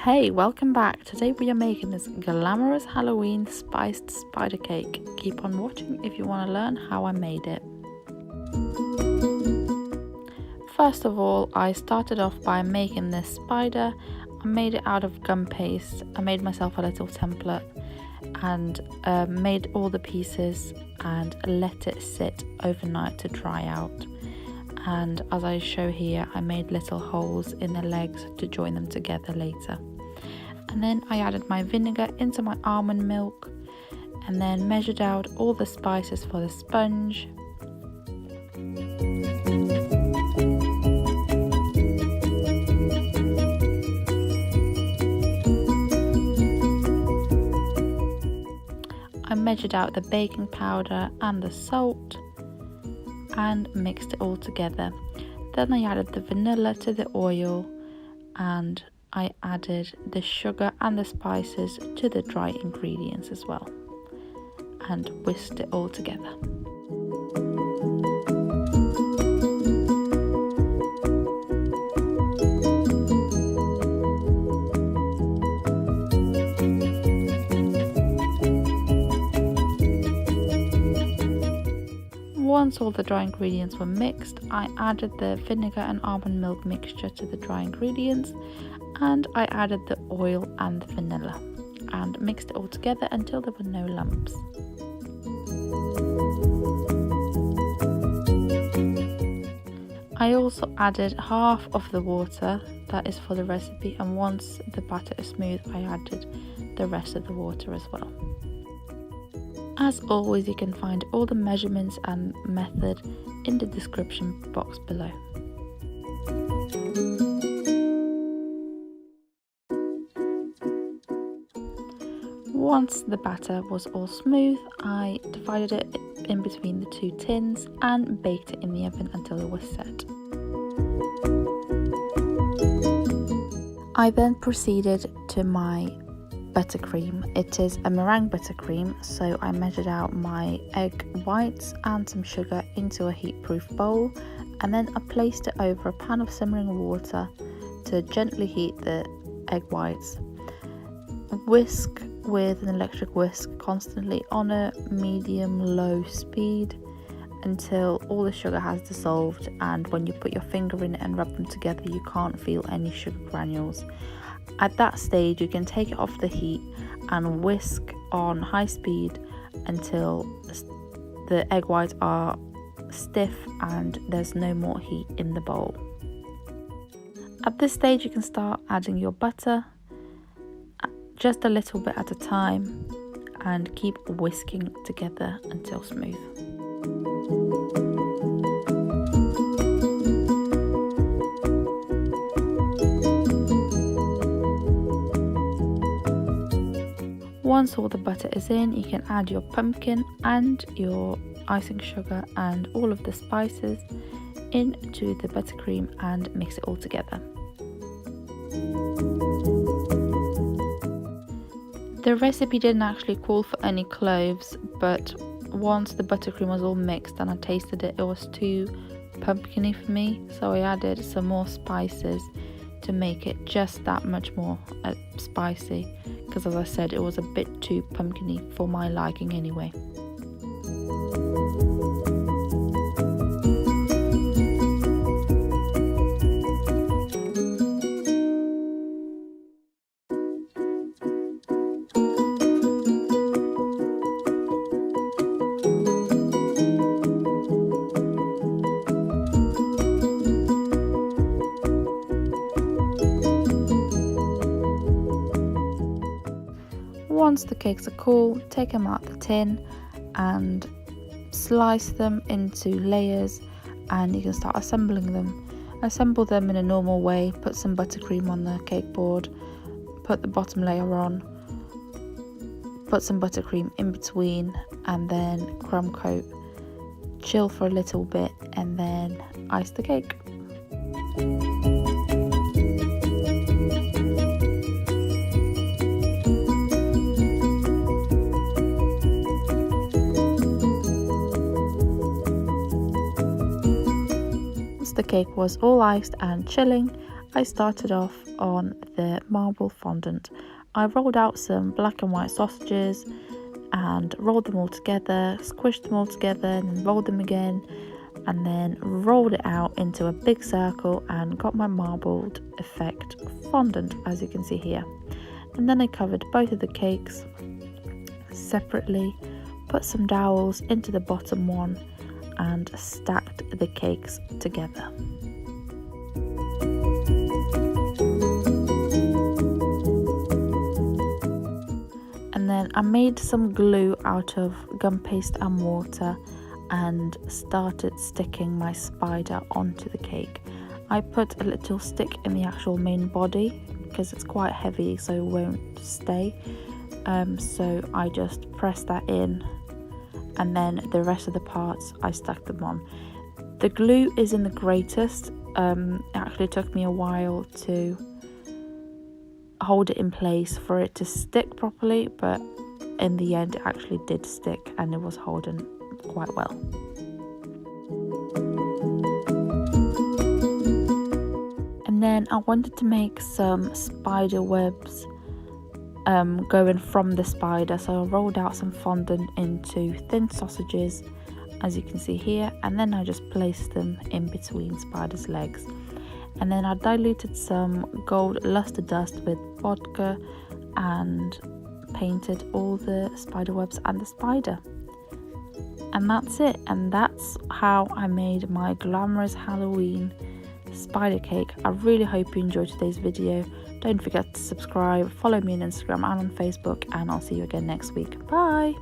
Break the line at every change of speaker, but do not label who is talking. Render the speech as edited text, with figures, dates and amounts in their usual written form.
Hey, welcome back. Today we are making this glamorous Halloween spiced spider cake. Keep on watching if you want to learn how I made it. First of all, I started off by making this spider. I made it out of gum paste. I made myself a little template and made all the pieces and let it sit overnight to dry out. And as I show here, I made little holes in the legs to join them together later. And then I added my vinegar into my almond milk and then measured out all the spices for the sponge. I measured out the baking powder and the salt and mixed it all together. Then I added the vanilla to the oil and I added the sugar and the spices to the dry ingredients as well and whisked it all together. Once all the dry ingredients were mixed, I added the vinegar and almond milk mixture to the dry ingredients and I added the oil and the vanilla and mixed it all together until there were no lumps. I also added half of the water that is for the recipe, and once the batter is smooth I added the rest of the water as well. As always, you can find all the measurements and method in the description box below. Once the batter was all smooth, I divided it in between the two tins and baked it in the oven until it was set. I then proceeded to my buttercream. It is a meringue buttercream, so I measured out my egg whites and some sugar into a heat-proof bowl, and then I placed it over a pan of simmering water to gently heat the egg whites. Whisk with an electric whisk constantly on a medium-low speed until all the sugar has dissolved, and when you put your finger in it and rub them together you can't feel any sugar granules. At that stage you can take it off the heat and whisk on high speed until the egg whites are stiff and there's no more heat in the bowl. At this stage you can start adding your butter, just a little bit at a time, and keep whisking together until smooth. Once all the butter is in, you can add your pumpkin and your icing sugar and all of the spices into the buttercream and mix it all together. The recipe didn't actually call for any cloves, but once the buttercream was all mixed and I tasted it, it was too pumpkiny for me, so I added some more spices to make it just that much more spicy, because as I said, it was a bit too pumpkiny for my liking anyway. Once the cakes are cool, take them out the tin and slice them into layers, and you can start assembling them. Assemble them in a normal way, put some buttercream on the cake board, put the bottom layer on, put some buttercream in between, and then crumb coat, chill for a little bit, and then ice the cake. Once the cake was all iced and chilling, I started off on the marble fondant. I rolled out some black and white sausages and rolled them all together, squished them all together and then rolled them again, and then rolled it out into a big circle and got my marbled effect fondant, as you can see here. And then I covered both of the cakes separately, put some dowels into the bottom one and stacked the cakes together. And then I made some glue out of gum paste and water and started sticking my spider onto the cake. I put a little stick in the actual main body because it's quite heavy, so it won't stay. So I just pressed that in, and then the rest of the parts I stuck them on. The glue isn't the greatest. It actually took me a while to hold it in place for it to stick properly, but in the end it actually did stick and it was holding quite well. And then I wanted to make some spider webs going from the spider, so I rolled out some fondant into thin sausages, as you can see here, and then I just placed them in between spider's legs. And then I diluted some gold luster dust with vodka and painted all the spider webs and the spider. And that's it, and that's how I made my glamorous Halloween spider cake. I really hope you enjoyed today's video. Don't forget to subscribe, follow me on Instagram and on Facebook, and I'll see you again next week. Bye!